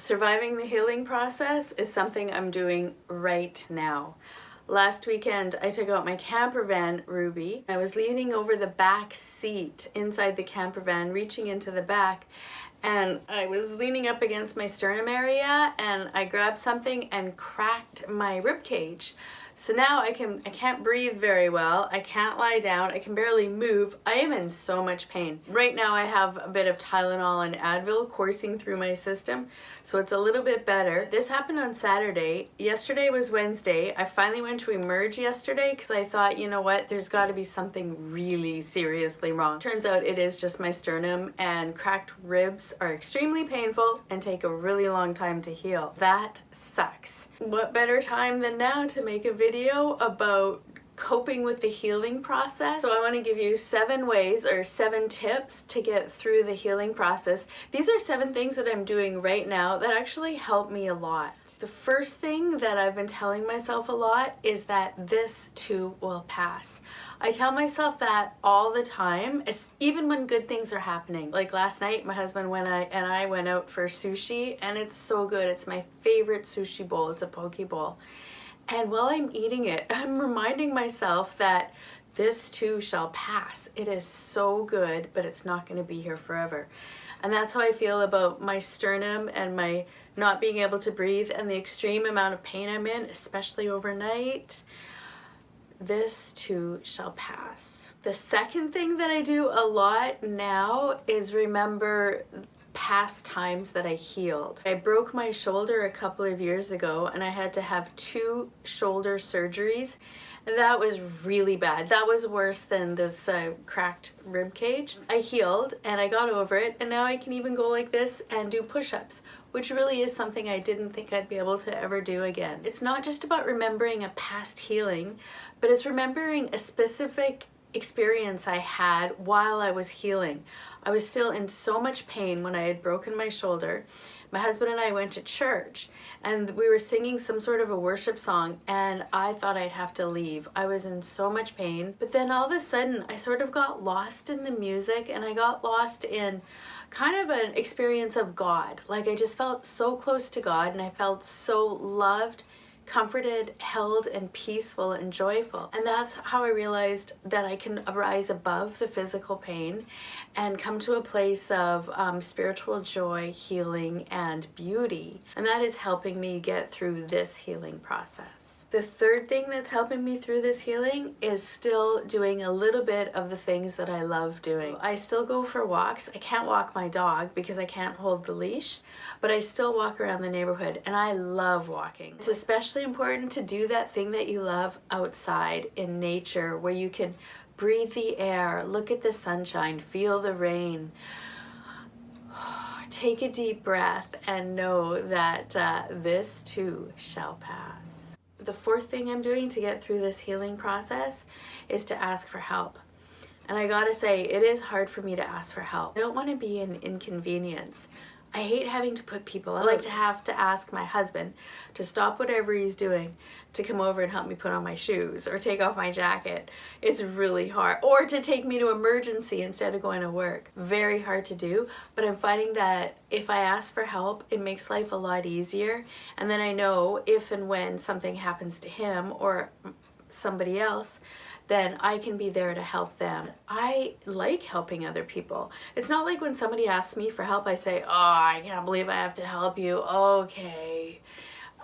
Surviving the healing process is something I'm doing right now. Last weekend, I took out my camper van, Ruby. I was leaning over the back seat inside the camper van, reaching into the back, and I was leaning up against my sternum area, and I grabbed something and cracked my rib cage. So now I can't breathe very well. I can't lie down. I can barely move. I am in so much pain. Right now I have a bit of Tylenol and Advil coursing through my system, so it's a little bit better. This happened on Saturday. Yesterday was Wednesday. I finally went to Emerge yesterday because I thought, you know what, there's got to be something really seriously wrong. Turns out it is just my sternum, and cracked ribs are extremely painful and take a really long time to heal. That sucks. What better time than now to make a video about coping with the healing process? So I want to give you 7 ways or 7 tips to get through the healing process. These are 7 things that I'm doing right now that actually help me a lot. The first thing that I've been telling myself a lot is that this too will pass. I tell myself that all the time, even when good things are happening. Like last night, my husband and I went out for sushi, and it's so good. It's my favorite sushi bowl. It's a poke bowl. And while I'm eating it, I'm reminding myself that this too shall pass. It is so good, but it's not going to be here forever. And that's how I feel about my sternum and my not being able to breathe and the extreme amount of pain I'm in, especially overnight. This too shall pass. The second thing that I do a lot now is remember past times that I healed. I broke my shoulder a couple of years ago, and I had to have 2 shoulder surgeries. That was really bad. That was worse than this cracked rib cage. I healed and I got over it, and now I can even go like this and do push-ups, which really is something I didn't think I'd be able to ever do again. It's not just about remembering a past healing, but it's remembering a specific experience I had while I was healing. I was still in so much pain when I had broken my shoulder. My husband and I went to church, and we were singing some sort of a worship song, and I thought I'd have to leave. I was in so much pain, but then all of a sudden I sort of got lost in the music, and I got lost in kind of an experience of God. Like I just felt so close to God, and I felt so loved, comforted, held, and peaceful and joyful. And that's how I realized that I can rise above the physical pain and come to a place of spiritual joy, healing, and beauty. And that is helping me get through this healing process. The third thing that's helping me through this healing is still doing a little bit of the things that I love doing. I still go for walks. I can't walk my dog because I can't hold the leash, but I still walk around the neighborhood, and I love walking. It's especially important to do that thing that you love outside in nature, where you can breathe the air, look at the sunshine, feel the rain. Take a deep breath and know that this too shall pass. The fourth thing I'm doing to get through this healing process is to ask for help. And I gotta say, it is hard for me to ask for help. I don't want to be an inconvenience. I hate having to put people out. I like to have to ask my husband to stop whatever he's doing to come over and help me put on my shoes or take off my jacket. It's really hard. Or to take me to emergency instead of going to work. Very hard to do, but I'm finding that if I ask for help, it makes life a lot easier. And then I know if and when something happens to him or somebody else, then I can be there to help them. I like helping other people. It's not like when somebody asks me for help, I say, oh, I can't believe I have to help you. Okay.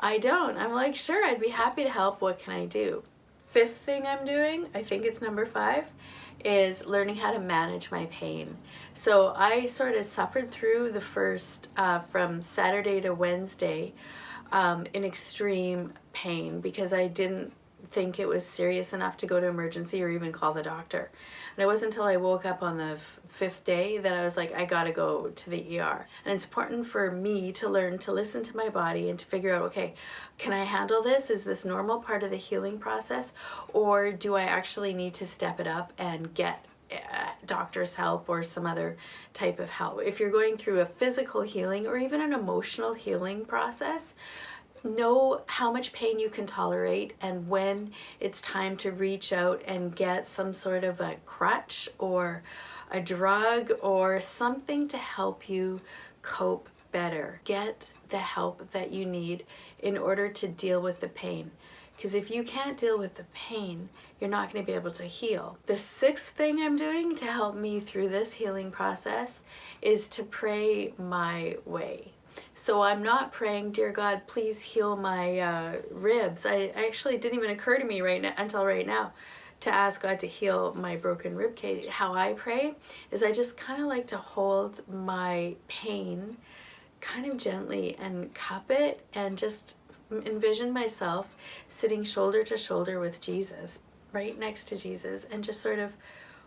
I don't. I'm like, sure, I'd be happy to help. What can I do? Fifth thing I'm doing, I think it's number 5, is learning how to manage my pain. So I sort of suffered through the first, from Saturday to Wednesday, in extreme pain because I didn't think it was serious enough to go to emergency or even call the doctor. And it wasn't until I woke up on the 5th day that I was like, I gotta go to the ER. And it's important for me to learn to listen to my body and to figure out, okay, can I handle this? Is this normal part of the healing process? Or do I actually need to step it up and get doctor's help or some other type of help? If you're going through a physical healing or even an emotional healing process, know how much pain you can tolerate and when it's time to reach out and get some sort of a crutch or a drug or something to help you cope better. Get the help that you need in order to deal with the pain. Because if you can't deal with the pain, you're not going to be able to heal. The sixth thing I'm doing to help me through this healing process is to pray my way. So I'm not praying, dear God, please heal my ribs. I actually didn't even occur to me until right now to ask God to heal my broken rib cage. How I pray is I just kind of like to hold my pain kind of gently and cup it and just envision myself sitting shoulder to shoulder with Jesus, right next to Jesus, and just sort of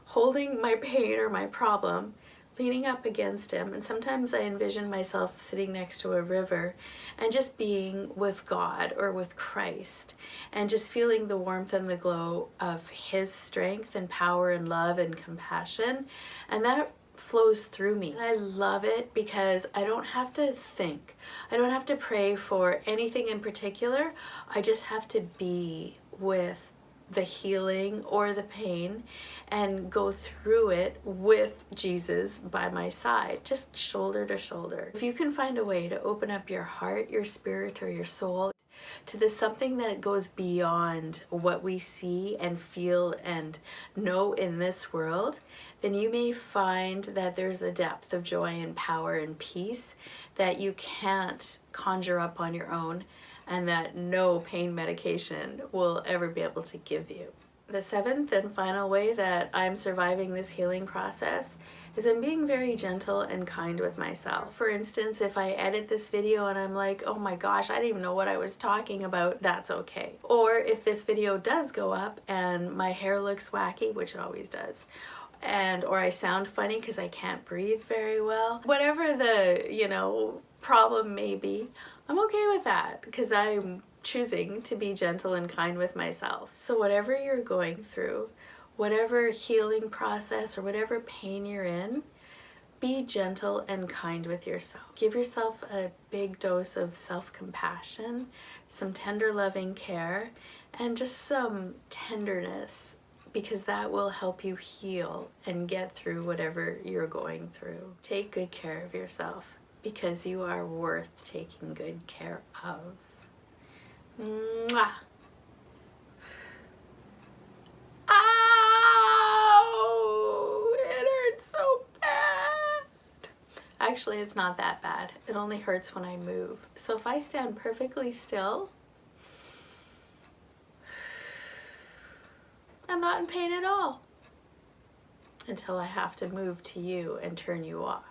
holding my pain or my problem, leaning up against him. And sometimes I envision myself sitting next to a river and just being with God or with Christ and just feeling the warmth and the glow of his strength and power and love and compassion. And that flows through me. And I love it because I don't have to think. I don't have to pray for anything in particular. I just have to be with the healing or the pain and go through it with Jesus by my side, just shoulder to shoulder. If you can find a way to open up your heart, your spirit, or your soul to this something that goes beyond what we see and feel and know in this world, then you may find that there's a depth of joy and power and peace that you can't conjure up on your own, and that no pain medication will ever be able to give you. The seventh and final way that I'm surviving this healing process is I'm being very gentle and kind with myself. For instance, if I edit this video and I'm like, oh my gosh, I didn't even know what I was talking about, that's okay. Or if this video does go up and my hair looks wacky, which it always does, or I sound funny because I can't breathe very well, whatever the, problem may be, I'm okay with that because I'm choosing to be gentle and kind with myself. So whatever you're going through, whatever healing process or whatever pain you're in, be gentle and kind with yourself. Give yourself a big dose of self-compassion, some tender loving care, and just some tenderness, because that will help you heal and get through whatever you're going through. Take good care of yourself because you are worth taking good care of. Mwah! Ow! It hurts so bad. Actually, it's not that bad. It only hurts when I move. So if I stand perfectly still, I'm not in pain at all until I have to move to you and turn you off.